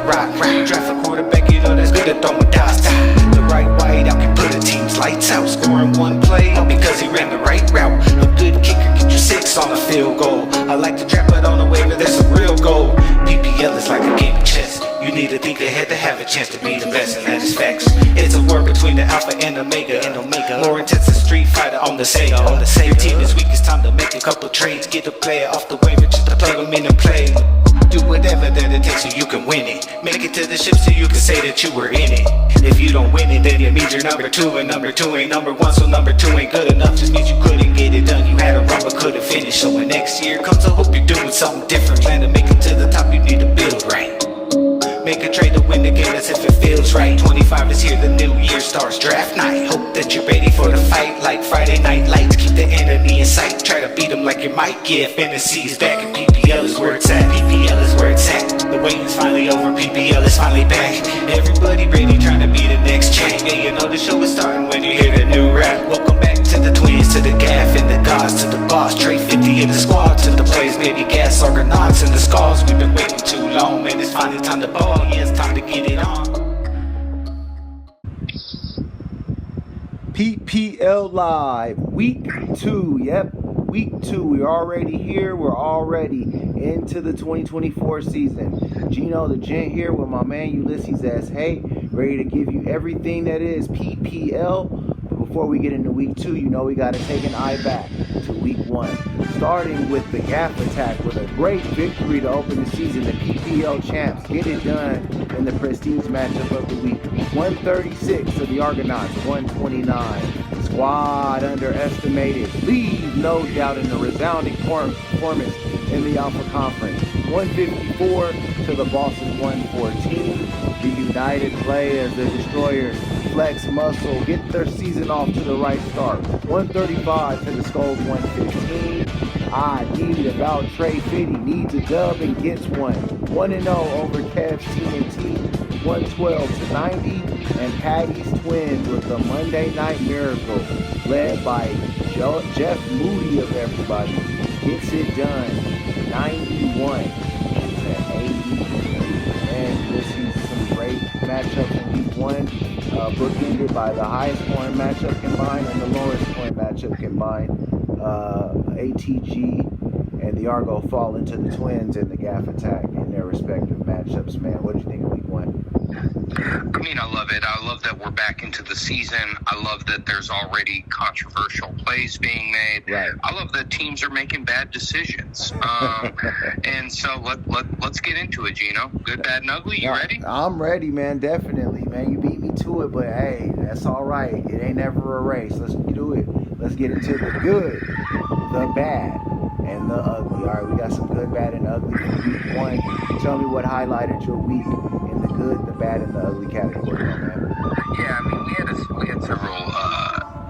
rock. Draft a quarterback, you know that's good at throwing dice. The right wide out can put a team's lights out. Scoring one play because he ran the right route. A good kicker get you 6 on a field goal. I like to trap it on the waiver, there's some real gold. PPL is like a game of chess. You need to think ahead to have a chance to be the best, and that is facts. It's a war between the alpha and omega. More intense than Street Fighter on the Sega. Your team is weak, it's time to make a couple trades. Get a player off the waiver just to plug them in and play. Do whatever that it takes so you can win it. Make it to the ship so you can say that you were in it. If you don't win it, then it means you're number 2, and number 2 ain't number 1, so number 2 ain't good enough. Just means you couldn't get it done. You had a run but couldn't finish. So when next year comes, I hope you're doing something different. Plan to make it to the top, you need to build right. Make a trade to win the game as if it feels right. 25 is here, the new year starts, draft night. Hope that you're ready for the fight like Friday night lights. Keep the enemy in sight, try to beat them like you might. Yeah, fantasy is back and PPL is where it's at. PPL is where it's at. The wait is finally over, PPL is finally back. Everybody ready, trying to be the next champ. Yeah, you know the show is starting when you hear the new rap. Welcome back to the twins, to the gaff and the gods, to the boss. Trade 50 in the squad, to the plays, baby gas, Argonauts and the skulls. We've been waiting too long, man, it's finally time to ball. Yeah, it's time to get it on. PPL Live, week 2, yep, week 2, we're already here, we're already into the 2024 season. Geno the Gent here with my man Ulysses Hey, ready to give you everything that is PPL. But before we get into week 2, you know we got to take an eye back to week 1. Starting with the GAFF attack with a great victory to open the season. The PPL champs get it done in the prestige matchup of the week. 136 to the Argonauts, 129. Squad underestimated. Leave no doubt in the resounding performance in the Alpha Conference. 154 to the Bosses, 114. The United Playas, the Destroyers, flex muscle, get their season off to the right start. 135 to the Skulls, 115. I need about Trey Fitty, needs a dub and gets one. 1-0 over Kev's TNT, 112 to 90. And Patty's Twins with the Monday Night Miracle, led by Jeff Moody of everybody, gets it done, 91 to 80. And this is some great matchups in week 1. Bookended by the highest scoring matchup combined and the lowest scoring matchup combined. ATG and the Argo fall into the Twins and the GAFF attack in their respective matchups. Man, what do you think of week 1? I mean, I love it. I love that we're back into the season. I love that there's already controversial plays being made. Right. I love that teams are making bad decisions. And so let's get into it, Geno. Good, bad, and ugly. You ready? I'm ready, man. Definitely, man. You beat me to it, but hey, that's all right. It ain't never a race. Let's do it. Let's get into the good, the bad, and the ugly. All right, we got some good, bad, and ugly for week 1. Tell me what highlighted your week in the good, the bad, and the ugly category, man. Yeah, I mean, we had several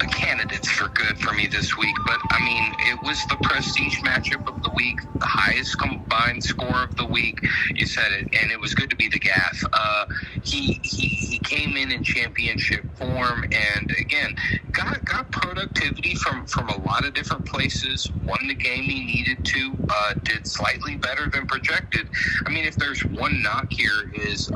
candidates for good for me this week, but I mean, it was the prestige matchup of the week, the highest combined score of the week. You said it, and it was good to be the GAFF. He came in championship form, and again, got productivity from a lot of different places. Won the game he needed to. Did slightly better than projected. I mean, if there's one knock here is,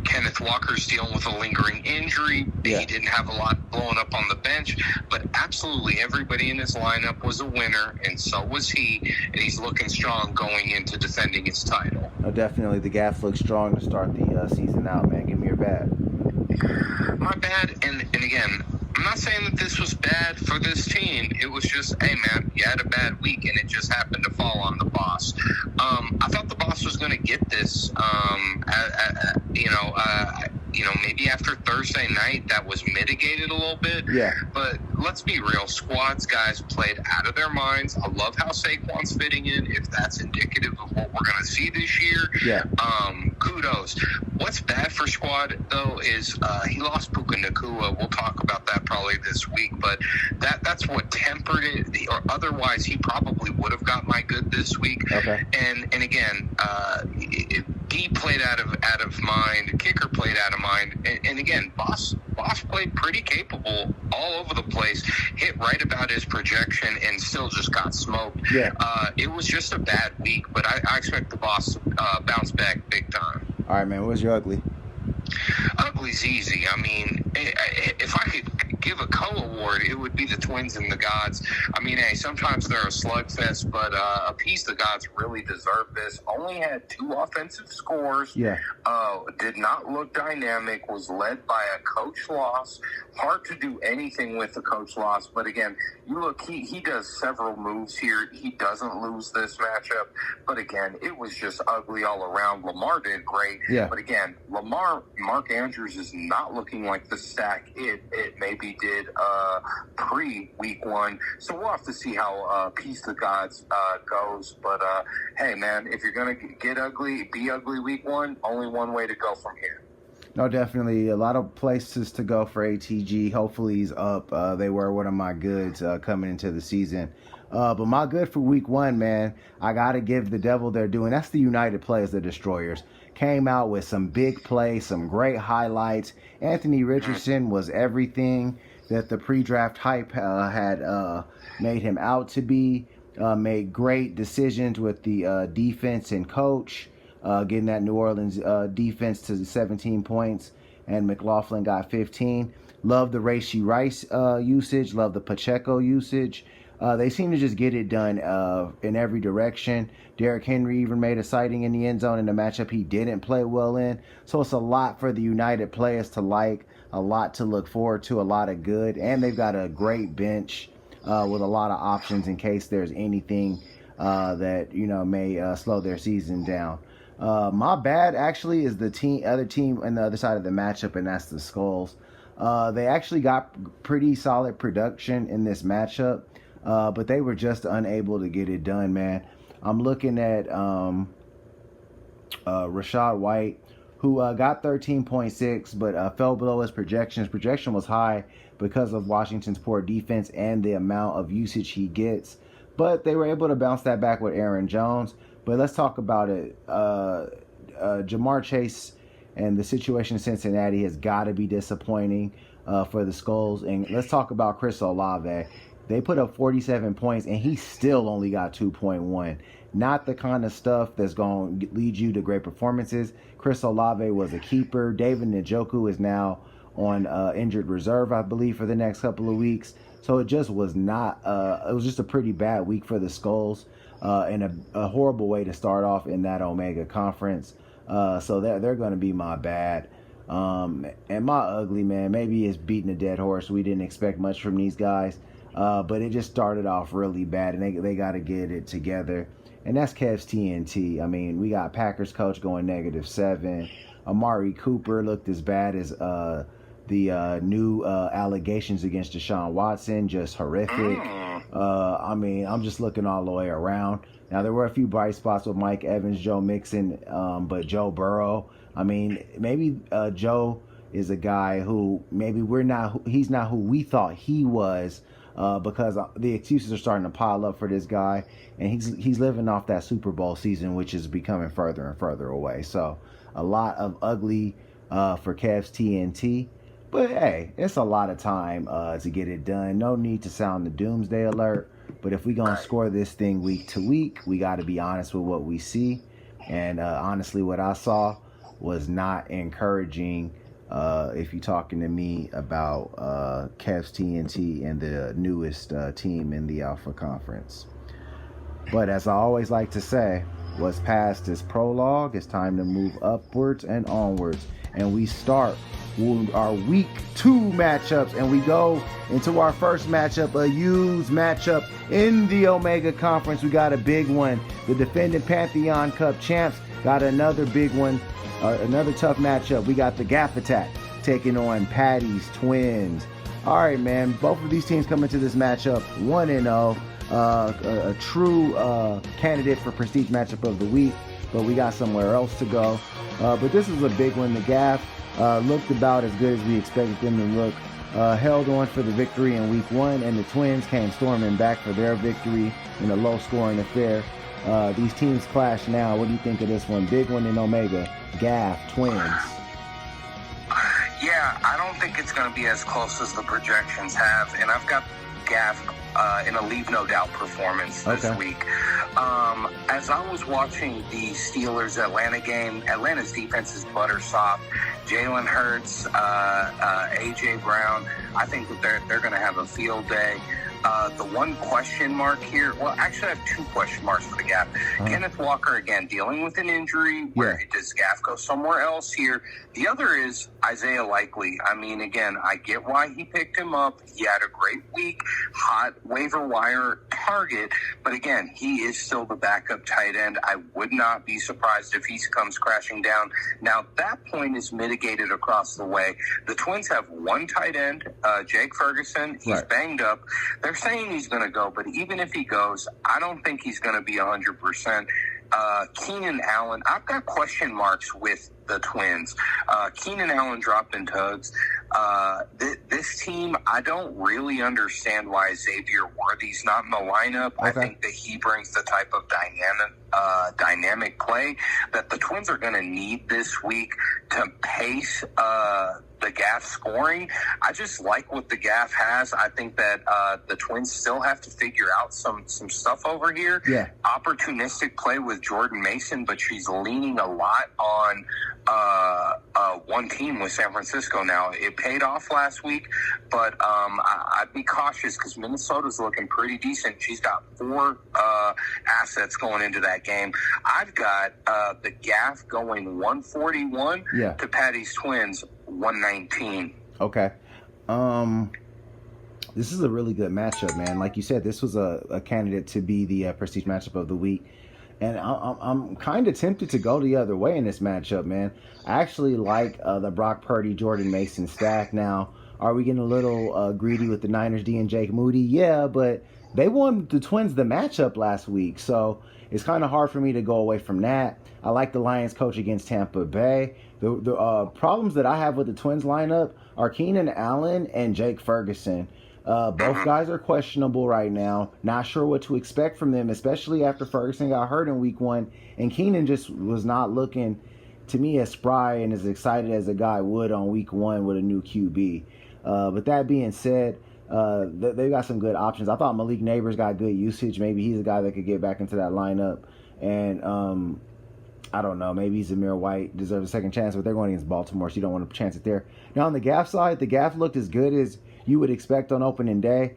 Kenneth Walker's dealing with a lingering injury. Yeah. He didn't have a lot blowing up on the bench, but absolutely everybody in his lineup was a winner, and so was he, and he's looking strong going into defending his title. Oh, definitely, the GAFF looks strong to start the season out, man. Give me your bad. My bad, and again, I'm not saying that this was bad for this team. It was just, hey, man, you had a bad week, and it just happened to fall on the boss. I thought the boss was going to get this, maybe after Thursday night, that was mitigated a little bit. Yeah. But let's be real. Squad's guys played out of their minds. I love how Saquon's fitting in. If that's indicative of what we're going to see this year, yeah. Kudos. What's bad for Squad, though, is he lost Puka Nacua. We'll talk about that probably this week, but that's what tempered it. Or otherwise, he probably would have got my good this week. Okay. And again, D played out of mind. Kicker played out of mind. And again, Boss played pretty capable all over the place. Hit right about his projection and still just got smoked. Yeah. It was just a bad week, but I expect the Boss to bounce back big time. All right, man. What's your ugly? Ugly's easy. I mean, if I could give a co-award, it would be the Twins and the Gods. I mean, hey, sometimes they're a slugfest, but Appease the Gods really deserve this. Only had 2 offensive scores. Yeah. Did not look dynamic. Was led by a coach loss. Hard to do anything with a coach loss. But again, you look, he does several moves here. He doesn't lose this matchup. But again, it was just ugly all around. Lamar did great. Yeah. But again, Mark Andrews is not looking like the stack it maybe did pre-week 1. So we'll have to see how Peace the Gods goes. But hey, man, if you're going to get ugly, be ugly week 1, only one way to go from here. No, definitely a lot of places to go for ATG. Hopefully he's up. They were one of my goods coming into the season. But my good for week 1, man, I got to give the devil their due. And that's the United Players, the Destroyers. Came out with some big plays, some great highlights. Anthony Richardson was everything that the pre-draft hype had made him out to be. Made great decisions with the defense and coach. Getting that New Orleans defense to 17 points, and McLaughlin got 15. Love the Rashee Rice usage. Love the Pacheco usage. They seem to just get it done in every direction. Derrick Henry even made a sighting in the end zone in a matchup he didn't play well in. So it's a lot for the United Players to like, a lot to look forward to, a lot of good. And they've got a great bench with a lot of options in case there's anything that, may slow their season down. My bad actually is the other team on the other side of the matchup, and that's the Skulls. They actually got pretty solid production in this matchup, but they were just unable to get it done, man. I'm looking at Rashad White, who got 13.6, but fell below his projections. Projection was high because of Washington's poor defense and the amount of usage he gets, but they were able to bounce that back with Aaron Jones. But let's talk about it. Jamar Chase and the situation in Cincinnati has got to be disappointing for the Skulls. And let's talk about Chris Olave. They put up 47 points, and he still only got 2.1. Not the kind of stuff that's going to lead you to great performances. Chris Olave was a keeper. David Njoku is now on injured reserve, I believe, for the next couple of weeks. So it just was not it was just a pretty bad week for the Skulls. And a horrible way to start off in that Omega Conference. So they're going to be my bad. And my ugly, man, maybe it's beating a dead horse. We didn't expect much from these guys. But it just started off really bad, and they got to get it together. And that's Kev's TNT. I mean, we got Packers coach going -7. Amari Cooper looked as bad as the new allegations against Deshaun Watson, just horrific. I mean, I'm just looking all the way around. Now, there were a few bright spots with Mike Evans, Joe Mixon, but Joe Burrow, I mean, maybe Joe is a guy who maybe he's not who we thought he was, because the excuses are starting to pile up for this guy, and he's living off that Super Bowl season, which is becoming further and further away. So a lot of ugly for Kev's TNT. But hey, it's a lot of time to get it done. No need to sound the doomsday alert. But if we're going to score this thing week to week, we got to be honest with what we see. And honestly, what I saw was not encouraging if you're talking to me about Cavs TNT and the newest team in the Alpha Conference. But as I always like to say, what's past is prologue. It's time to move upwards and onwards. And we start our week 2 matchups, and we go into our first matchup, a used matchup in the Omega Conference. We got a big one. The defending Pantheon Cup champs got another big one, another tough matchup. We got the GAFF Attack taking on Patty's Twins. All right, man, both of these teams come into this matchup 1-0, a true candidate for prestige matchup of the week, but we got somewhere else to go. But this is a big one. The GAFF looked about as good as we expected them to look. Held on for the victory in week 1, and the Twins came storming back for their victory in a low-scoring affair. These teams clash now. What do you think of this one? Big one in Omega. GAFF, Twins. Yeah, I don't think it's going to be as close as the projections have, and I've got GAFF in a leave no doubt performance this week. As I was watching the Steelers-Atlanta game, Atlanta's defense is butter soft. Jalen Hurts, A.J. Brown, I think that they're going to have a field day. The one question mark here, well, actually I have two question marks for the GAFF. Kenneth Walker, again, dealing with an injury. Where does GAFF go somewhere else here? The other is Isaiah Likely. I mean, again, I get why he picked him up. He had a great week, hot waiver wire target. But again, he is still the backup tight end. I would not be surprised if he comes crashing down. Now, that point is mitigated across the way. The Twins have one tight end, Jake Ferguson. He's banged up. They're saying he's going to go, but even if he goes, I don't think he's going to be 100%. Keenan Allen, I've got question marks with the Twins. Keenan Allen dropped in tugs. This team, I don't really understand why Xavier Worthy's not in the lineup. I think that he brings the type of dynamic play that the Twins are going to need this week to pace the GAFF scoring. I just like what the GAFF has. I think that the Twins still have to figure out some stuff over here. Opportunistic play with Jordan Mason, but she's leaning a lot on one team with San Francisco now. It paid off last week, but I'd be cautious because Minnesota's looking pretty decent. She's got 4 assets going into that game. I've got the GAFF going 141 to Patty's Twins 119. Okay. This is a really good matchup, man. Like you said, this was a candidate to be the prestige matchup of the week. And I'm kind of tempted to go the other way in this matchup, man. I actually like the Brock Purdy, Jordan Mason stack. Now, are we getting a little greedy with the Niners D and Jake Moody? Yeah, but they won the Twins the matchup last week, so it's kind of hard for me to go away from that. I like the Lions coach against Tampa Bay. The problems that I have with the Twins lineup are Keenan Allen and Jake Ferguson. Both guys are questionable right now. Not sure what to expect from them, especially after Ferguson got hurt in week 1. And Keenan just was not looking, to me, as spry and as excited as a guy would on week 1 with a new QB. But that being said, they've got some good options. I thought Malik Neighbors got good usage. Maybe he's a guy that could get back into that lineup. And I don't know. Maybe Zamir White deserves a second chance, but they're going against Baltimore, so you don't want to chance it there. Now, on the GAFF side, the GAFF looked as good as you would expect on opening day.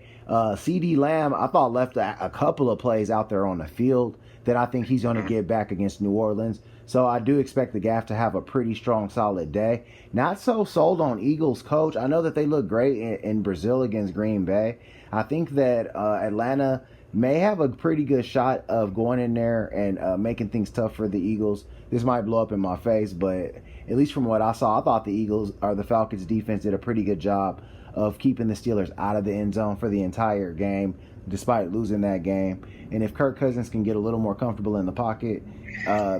CD Lamb, I thought, left a couple of plays out there on the field that I think he's going to get back against New Orleans. So I do expect the GAFF to have a pretty strong, solid day. Not so sold on Eagles coach. I know that they look great in Brazil against Green Bay. I think that Atlanta may have a pretty good shot of going in there and making things tough for the Eagles. This might blow up in my face, but at least from what I saw, I thought the Falcons defense did a pretty good job of keeping the Steelers out of the end zone for the entire game, despite losing that game. And if Kirk Cousins can get a little more comfortable in the pocket,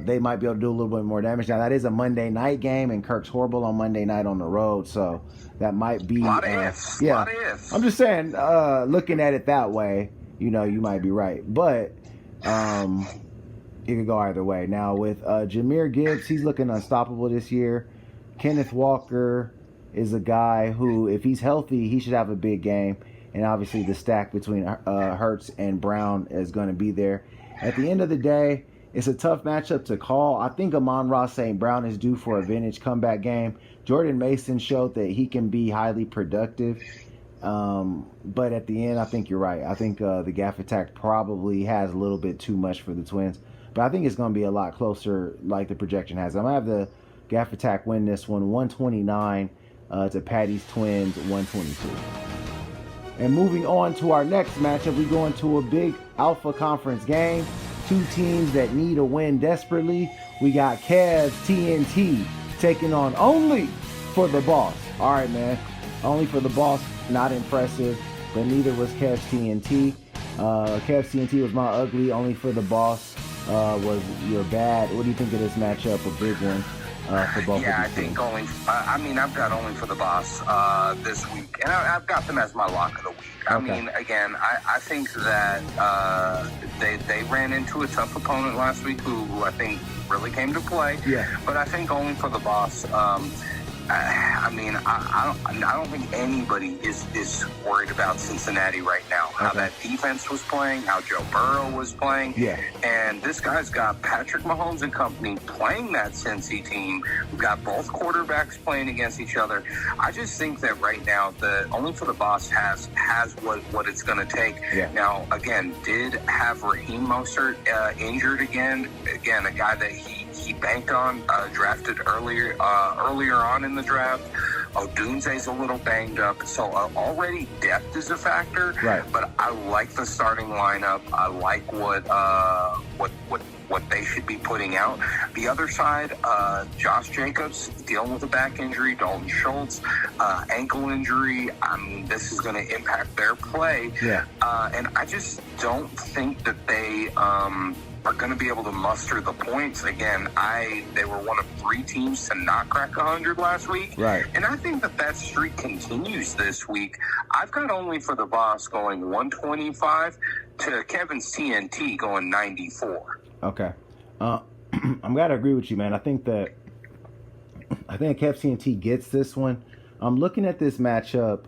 they might be able to do a little bit more damage. Now, that is a Monday night game, and Kirk's horrible on Monday night on the road, so that might be... lot of ifs. I'm just saying, looking at it that way, you might be right. But it could go either way. Now, with Jahmyr Gibbs, he's looking unstoppable this year. Kenneth Walker is a guy who, if he's healthy, he should have a big game. And obviously the stack between Hurts and Brown is going to be there. At the end of the day, it's a tough matchup to call. I think Amon-Ra St. Brown is due for a vintage comeback game. Jordan Mason showed that he can be highly productive. But at the end, I think you're right. I think the GAFF attack probably has a little bit too much for the Twins. But I think it's going to be a lot closer like the projection has. I'm going to have the GAFF attack win this one 129 to Patty's Twins 122. And moving on to our next matchup, we go into a big Alpha Conference game. Two teams that need a win desperately. We got Cavs TNT taking on Only for the Boss. All right, man. Only for the Boss, not impressive, but neither was Cavs TNT. Cavs TNT was my ugly. Only for the Boss was your bad. What do you think of this matchup? A big one. for both Yeah, I of these think teams? I've got only for the boss this week, and I've got them as my lock of the week. I Okay. mean, again, I think that they ran into a tough opponent last week who I think really came to play. Yeah. But I think only for the boss. I don't think anybody is worried about Cincinnati right now. How that defense was playing, how Joe Burrow was playing. Yeah. And this guy's got Patrick Mahomes and company playing that Cincy team. We've got both quarterbacks playing against each other. I just think that right now, the only for the boss has what it's going to take. Yeah. Now, again, did have Raheem Mostert injured again. Again, a guy that he banked on, drafted earlier on in the draft. Odunze's a little banged up, so already depth is a factor. Right. But I like the starting lineup. I like what they should be putting out. The other side, Josh Jacobs dealing with a back injury, Dalton Schultz, ankle injury. I mean, this is going to impact their play. Yeah. And I just don't think that they are going to be able to muster the points. Again, they were one of 3 teams to not crack 100 last week. Right. And I think that streak continues this week. I've got only for the boss going 125 to Kevin's TNT going 94. Okay. I'm glad to agree with you, man. I think Kev TNT gets this one. I'm looking at this matchup,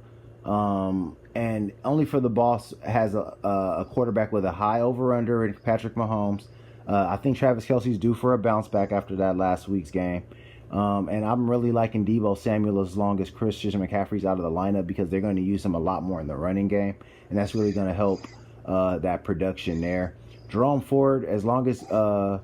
and only for the boss has a quarterback with a high over-under in Patrick Mahomes. I think Travis Kelce's due for a bounce back after that last week's game. And I'm really liking Deebo Samuel as long as Christian McCaffrey's out of the lineup, because they're going to use him a lot more in the running game, and that's really going to help that production there. Jerome Ford, as long as the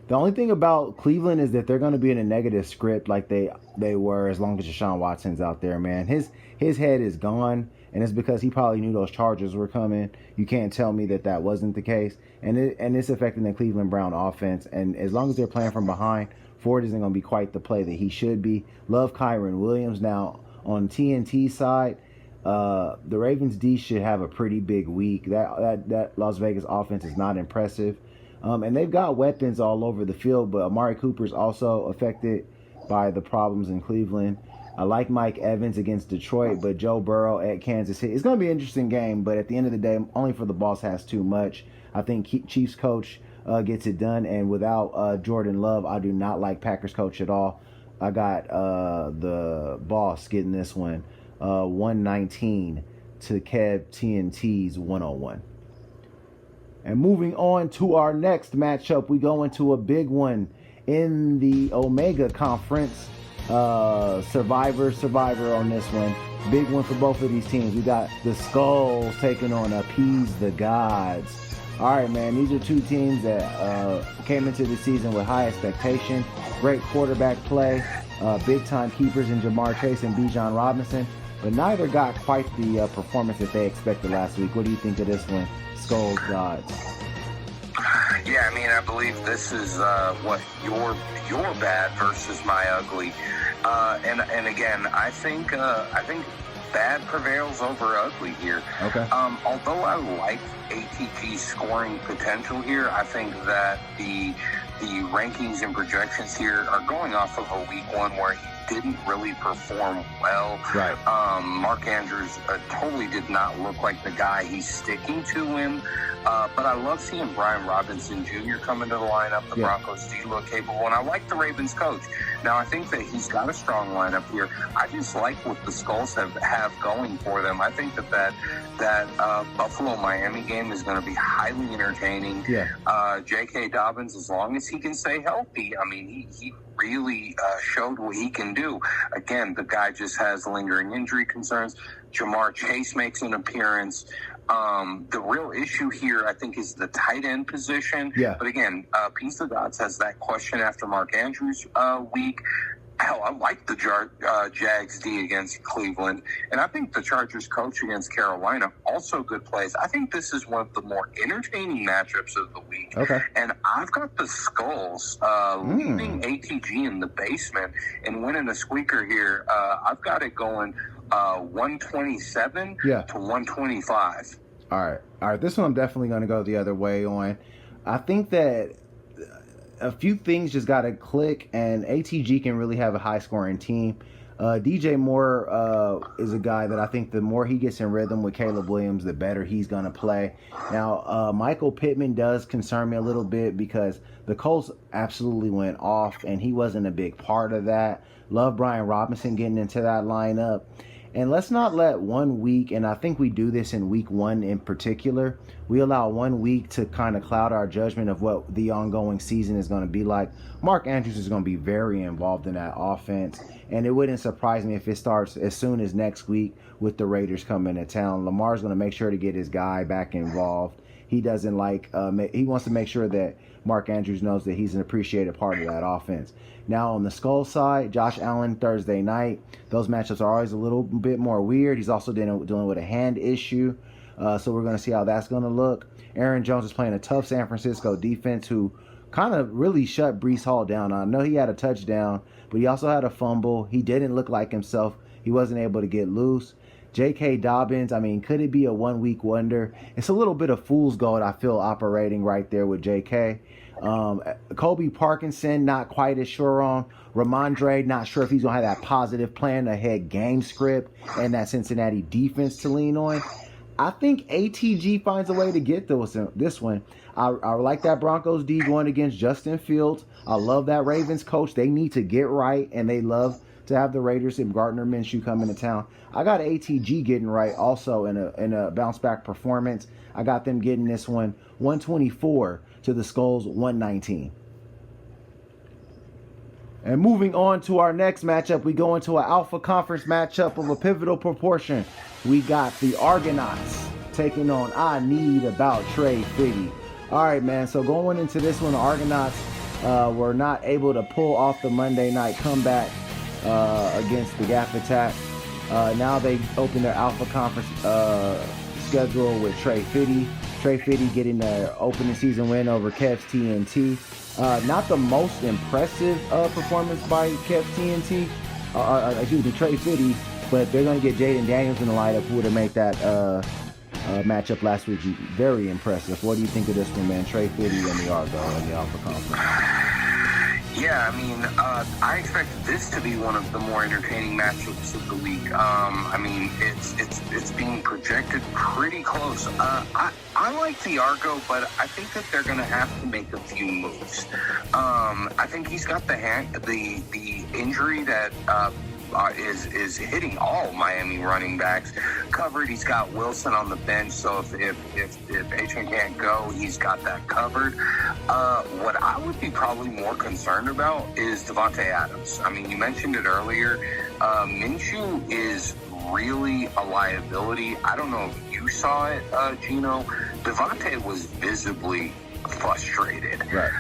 only thing about Cleveland is that they're going to be in a negative script like they were as long as Deshaun Watson's out there, man. His head is gone, and it's because he probably knew those Chargers were coming. You can't tell me that wasn't the case, and it's affecting the Cleveland Brown offense. And as long as they're playing from behind, Ford isn't going to be quite the play that he should be. Love Kyron Williams. Now on TNT side, the Ravens D should have a pretty big week. That Las Vegas offense is not impressive. And they've got weapons all over the field, but Amari Cooper's also affected by the problems in Cleveland. I like Mike Evans against Detroit, but Joe Burrow at Kansas City. It's going to be an interesting game, but at the end of the day, only for the boss has too much. I think Chiefs coach gets it done, and without Jordan Love, I do not like Packers coach at all. I got the boss getting this one, 119 to Kev TNT's 101. And moving on to our next matchup, we go into a big one in the Omega Conference. Survivor on this one. Big one for both of these teams. We got the Skulls taking on Appease the Gods. All right, man. These are two teams that came into the season with high expectation. Great quarterback play. Big-time keepers in Jamar Chase and Bijan Robinson. But neither got quite the performance that they expected last week. What do you think of this one? Skulls Gods. Yeah, I mean, I believe this is what your bad versus my ugly, and again, I think bad prevails over ugly here. Okay. Although I like ATG's scoring potential here, I think that the rankings and projections here are going off of a week one where he didn't really perform well. Right. Mark Andrews totally did not look like the guy. He's sticking to him. But I love seeing Brian Robinson Jr. come into the lineup. The Broncos do look capable, and I like the Ravens coach. Now, I think that he's got a strong lineup here. I just like what the Skulls have going for them. I think that Buffalo-Miami game is going to be highly entertaining. Yeah. J.K. Dobbins, as long as he can stay healthy, I mean, he really showed what he can do. Again, the guy just has lingering injury concerns. Jamar Chase makes an appearance. The real issue here, I think, is the tight end position. Yeah. But again, Peace of Gods has that question after Mark Andrews' week. Hell, I like the Jags D against Cleveland, and I think the Chargers coach against Carolina, also good plays. I think this is one of the more entertaining matchups of the week. Okay. And I've got the Skulls leaving ATG in the basement and winning a squeaker here. I've got it going 127 to 125. All right. This one I'm definitely going to go the other way on. I think that a few things just got to click, and ATG can really have a high-scoring team. DJ Moore is a guy that I think the more he gets in rhythm with Caleb Williams, the better he's going to play. Now, Michael Pittman does concern me a little bit because the Colts absolutely went off, and he wasn't a big part of that. Love Brian Robinson getting into that lineup. And let's not let 1 week, and I think we do this in week 1 in particular, we allow 1 week to kind of cloud our judgment of what the ongoing season is going to be like. Mark Andrews is going to be very involved in that offense, and it wouldn't surprise me if it starts as soon as next week with the Raiders coming to town. Lamar's going to make sure to get his guy back involved. He doesn't like, he wants to make sure that Mark Andrews knows that he's an appreciated part of that offense. Now on the Skull side, Josh Allen Thursday night. Those matchups are always a little bit more weird. He's also dealing with a hand issue. So we're going to see how that's going to look. Aaron Jones is playing a tough San Francisco defense who kind of really shut Breece Hall down. I know he had a touchdown, but he also had a fumble. He didn't look like himself. He wasn't able to get loose. J.K. Dobbins, I mean, could it be a 1 week wonder? It's a little bit of fool's gold, I feel, operating right there with J.K. Kobe Parkinson, not quite as sure on. Ramondre, not sure if he's going to have that positive plan ahead game script and that Cincinnati defense to lean on. I think ATG finds a way to get this one. I like that Broncos D going against Justin Fields. I love that Ravens coach. They need to get right, and they love to have the Raiders and Gardner Minshew come into town. I got ATG getting right also in a bounce back performance. I got them getting this one 124 to the Skulls 119. And moving on to our next matchup, we go into an Alpha Conference matchup of a pivotal proportion. We got the Argonauts taking on I Need About Trey Figgy. All right, man, so going into this one, the Argonauts were not able to pull off the Monday night comeback against the GAFF attack. Now they open their Alpha Conference schedule with Trey Fiddy. Trey Fiddy getting the opening season win over Kev's TNT. Not the most impressive performance by Kev's TNT, Trey Fiddy, but they're going to get Jaden Daniels in the lineup, who would have made that matchup last week very impressive. What do you think of this one, man? Trey Fiddy and the Argo in the Alpha Conference. Yeah, I mean, I expect this to be one of the more entertaining matchups of the week. I mean, it's being projected pretty close. I like the Argo, but I think that they're going to have to make a few moves. I think he's got the injury that is hitting all Miami running backs covered. He's got Wilson on the bench, so if Adrian can't go, he's got that covered. What I would be probably more concerned about is Devontae Adams. I mean, you mentioned it earlier. Minshew is really a liability. I don't know if you saw it, Geno. Devontae was visibly frustrated. Right.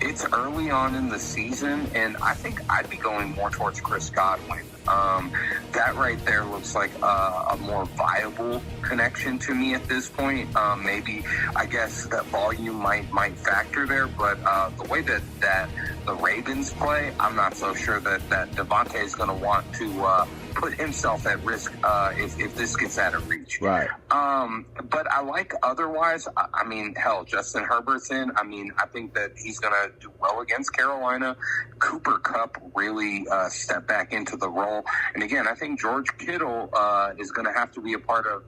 It's early on in the season, and I think I'd be going more towards Chris Godwin. That right there looks like a more viable connection to me at this point. Maybe I guess that volume might factor there, but the way that the Ravens play, I'm not so sure that Devontae is going to want to put himself at risk if this gets out of reach. Right. But I like otherwise. I mean, hell, Justin Herbert's in. I mean, I think that he's going to do well against Carolina. Cooper Kupp really stepped back into the role. And again, I think George Kittle is going to have to be a part of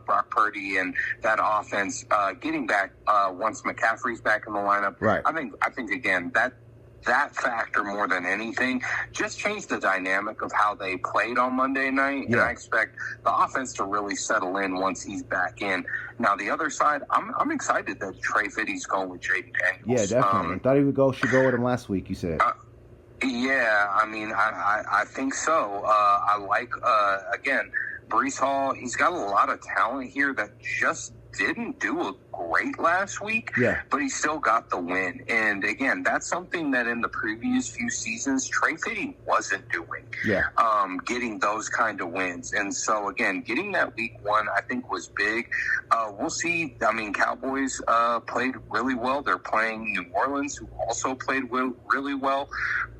Brock Purdy and that offense getting back once McCaffrey's back in the lineup. Right. I think again, that factor more than anything just changed the dynamic of how they played on Monday night. Yeah. And I expect the offense to really settle in once he's back in. Now, the other side, I'm excited that Trey Fiddy's going with Jaden Daniels. Yeah, definitely. I thought he should go with him last week, you said. Yeah, I mean, I think so. I like, again, Breece Hall. He's got a lot of talent here that just didn't do great last week, but he still got the win. And again, that's something that in the previous few seasons, Trey Fiddy wasn't doing, getting those kind of wins. And so again, getting that week one, I think was big. We'll see. I mean, Cowboys played really well. They're playing New Orleans, who also played really well.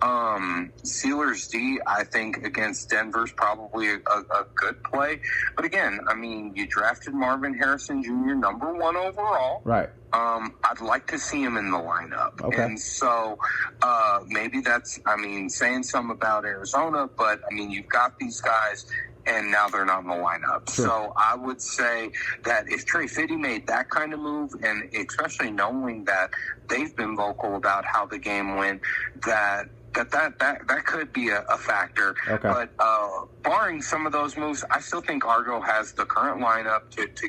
Steelers D, I think against Denver's probably a good play. But again, I mean, you drafted Marvin Harrison Jr. #1 overall. overall. Right. I'd like to see him in the lineup. Okay. And so maybe that's, saying something about Arizona, but, you've got these guys, and now they're not in the lineup. Sure. So I would say that if Trey Fiddy made that kind of move, and especially knowing that they've been vocal about how the game went, that could be a factor. Okay. But barring some of those moves, I still think Argo has the current lineup to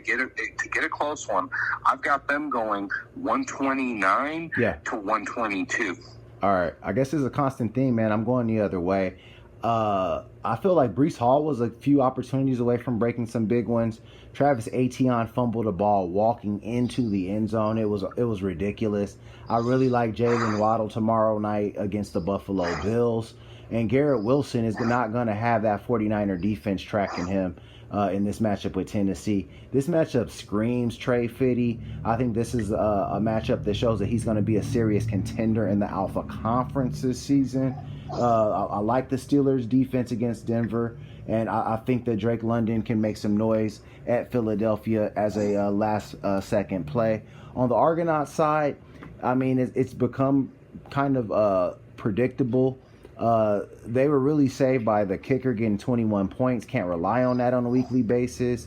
get a close one. I've got them going 129 to 122. All right. I guess it's a constant theme, man. I'm going the other way. I feel like Breece Hall was a few opportunities away from breaking some big ones. Travis Etienne fumbled the ball walking into the end zone. It was ridiculous. I really like Jalen Waddle tomorrow night against the Buffalo Bills. And Garrett Wilson is not going to have that 49er defense tracking him in this matchup with Tennessee. This matchup screams Trey Fiddy. I think this is a matchup that shows that he's going to be a serious contender in the Alpha Conference this season. I like the Steelers' defense against Denver, and I think that Drake London can make some noise at Philadelphia as a last-second play. On the Argonauts side, it's become kind of predictable. They were really saved by the kicker getting 21 points. Can't rely on that on a weekly basis.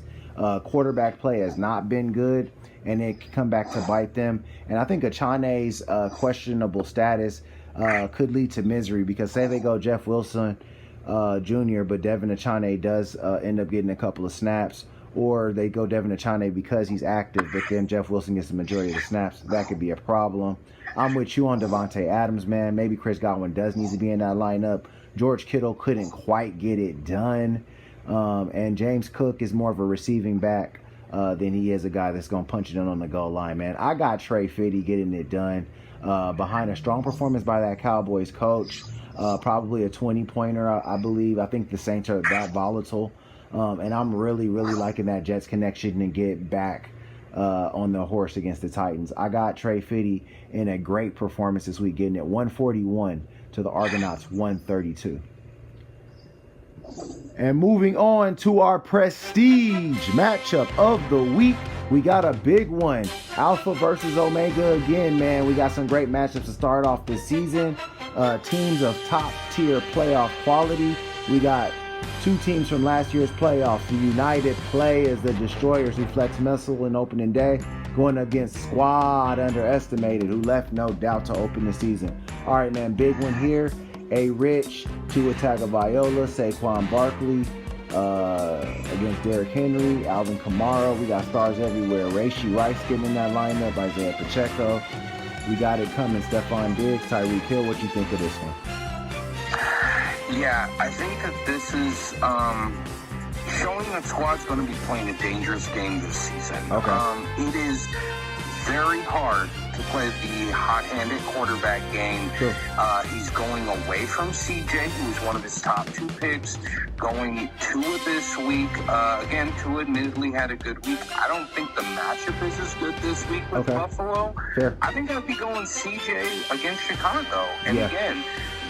Quarterback play has not been good, and it can come back to bite them. And I think Achane's questionable status could lead to misery, because say they go Jeff Wilson Jr., but Devin Achane does end up getting a couple of snaps, or they go Devin Achane because he's active, but then Jeff Wilson gets the majority of the snaps. That could be a problem. I'm with you on Devontae Adams, man. Maybe Chris Godwin does need to be in that lineup. George Kittle couldn't quite get it done. And James Cook is more of a receiving back than he is a guy that's going to punch it in on the goal line, man. I got Trey Fiddy getting it done behind a strong performance by that Cowboys coach. Probably a 20-pointer, I believe. I think the Saints are that volatile. And I'm really, really liking that Jets connection to get back on the horse against the Titans. I got Trey Fiddy in a great performance this week, getting it 141 to the Argonauts 132. And moving on to our prestige matchup of the week, we got a big one. Alpha versus Omega again, man. We got some great matchups to start off this season. Teams of top-tier playoff quality. We got two teams from last year's playoffs. The United Playas, the Destroyers, who flexed muscle in opening day, going against Squad Underestimated, who left no doubt to open the season. All right, man, big one here. A Rich, Tua Tagovailoa, Saquon Barkley against Derrick Henry, Alvin Kamara. We got stars everywhere. Rashee Rice getting in that lineup, Isaiah Pacheco. We got it coming. Stephon Diggs, Tyreek Hill. What you think of this one? Yeah, I think that this is showing that Squad's going to be playing a dangerous game this season. Okay. It is very hard to play the hot-handed quarterback game. Sure. He's going away from CJ, who was one of his top two picks, going Tua this week. Again, Tua admittedly had a good week. I don't think the matchup is as good this week with Buffalo. Fair. I think I'd be going CJ against Chicago. And again,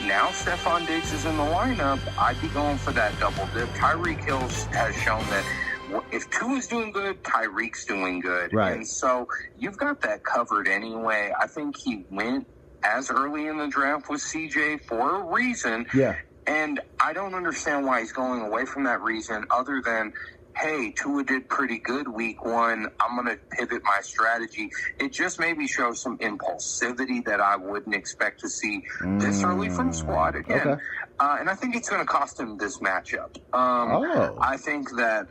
now Stephon Diggs is in the lineup. I'd be going for that double dip. Tyreek Hill has shown that if Tua's doing good, Tyreek's doing good. Right. And so you've got that covered anyway. I think he went as early in the draft with CJ for a reason. Yeah. And I don't understand why he's going away from that reason other than, hey, Tua did pretty good week one. I'm going to pivot my strategy. It just maybe shows some impulsivity that I wouldn't expect to see this early from Squad again. Okay. And I think it's going to cost him this matchup. I think that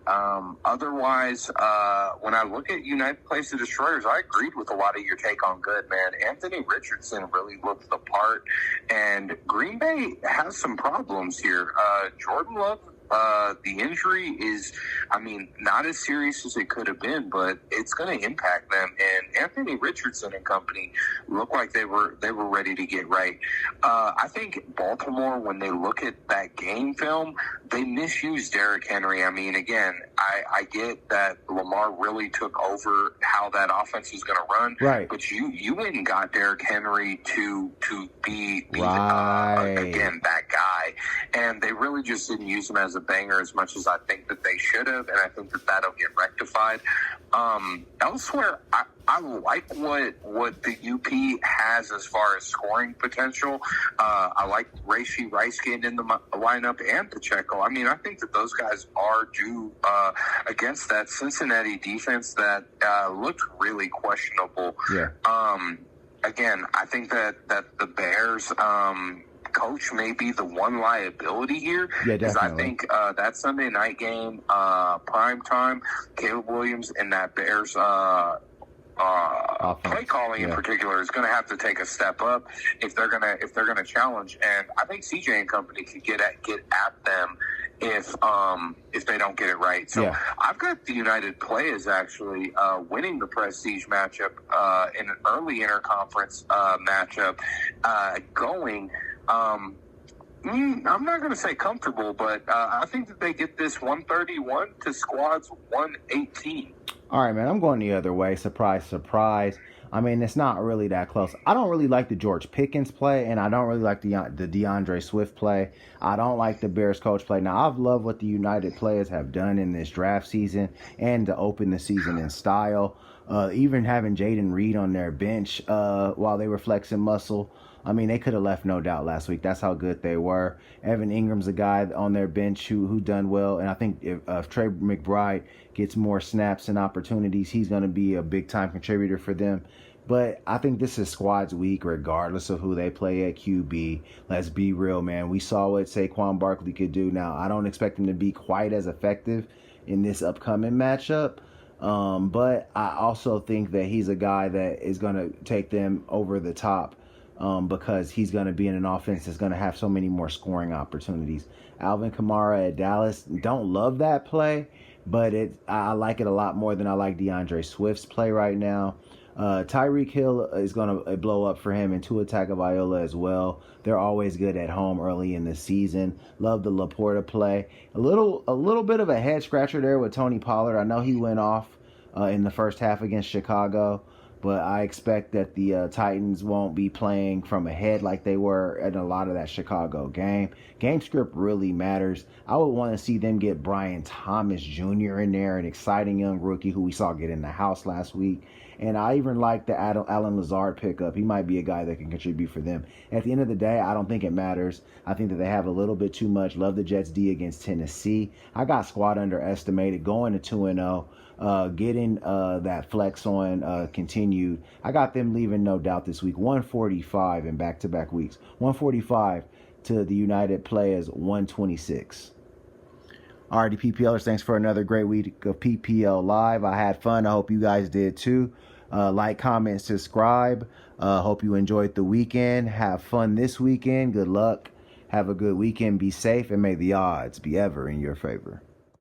otherwise, when I look at United Plays the Destroyers, I agreed with a lot of your take on good, man. Anthony Richardson really looked the part, and Green Bay has some problems here. Jordan Love, the injury is, not as serious as it could have been, but it's going to impact them. And Anthony Richardson and company look like they were ready to get right. I think Baltimore, when they look at that game film, they misuse Derrick Henry. Again, I get that Lamar really took over how that offense was going to run, right? But you went and got Derrick Henry to be right. again that guy, and they really just didn't use him as a banger as much as I think that they should have, and I think that that'll get rectified. Elsewhere, I like what the UP has as far as scoring potential. I like Rashee Rice getting in the lineup and Pacheco. I mean, I think that those guys are due against that Cincinnati defense that looked really questionable. Yeah. Again, I think that the Bears coach may be the one liability here. Yeah, because I definitely. think that Sunday night game, prime time, Caleb Williams and that Bears play calling in particular is going to have to take a step up if they're gonna challenge. And I think CJ and company could get at them if they don't get it right. So I've got the United Playas actually winning the prestige matchup in an early interconference matchup going. I'm not going to say comfortable, but I think that they get this 131 to Squad's 118. All right, man, I'm going the other way. Surprise, surprise. I mean, it's not really that close. I don't really like the George Pickens play, and I don't really like the DeAndre Swift play. I don't like the Bears coach play. Now, I've loved what the United players have done in this draft season and to open the season in style. Even having Jaden Reed on their bench while they were flexing muscle. I mean, they could have left no doubt last week. That's how good they were. Evan Ingram's a guy on their bench who done well. And I think if Trey McBride gets more snaps and opportunities, he's going to be a big-time contributor for them. But I think this is Squad's week regardless of who they play at QB. Let's be real, man. We saw what Saquon Barkley could do. Now, I don't expect him to be quite as effective in this upcoming matchup. But I also think that he's a guy that is going to take them over the top. Because he's going to be in an offense that's going to have so many more scoring opportunities. Alvin Kamara at Dallas, don't love that play, but I like it a lot more than I like DeAndre Swift's play right now. Tyreek Hill is going to blow up for him, and Tua Tagovailoa as well. They're always good at home early in the season. Love the Laporta play. A little bit of a head scratcher there with Tony Pollard. I know he went off in the first half against Chicago. But I expect that the Titans won't be playing from ahead like they were in a lot of that Chicago game. Game script really matters. I would want to see them get Brian Thomas Jr. in there, an exciting young rookie who we saw get in the house last week. And I even like the Alan Lazard pickup. He might be a guy that can contribute for them. At the end of the day, I don't think it matters. I think that they have a little bit too much. Love the Jets D against Tennessee. I got Squad underestimated, going to 2-0. Getting that flex on continued. I got them leaving no doubt this week. 145 in back-to-back weeks. 145 to the United Players 126. Alrighty, PPLers, thanks for another great week of PPL Live. I had fun. I hope you guys did too. Like, comment, subscribe. Hope you enjoyed the weekend. Have fun this weekend. Good luck. Have a good weekend. Be safe, and may the odds be ever in your favor.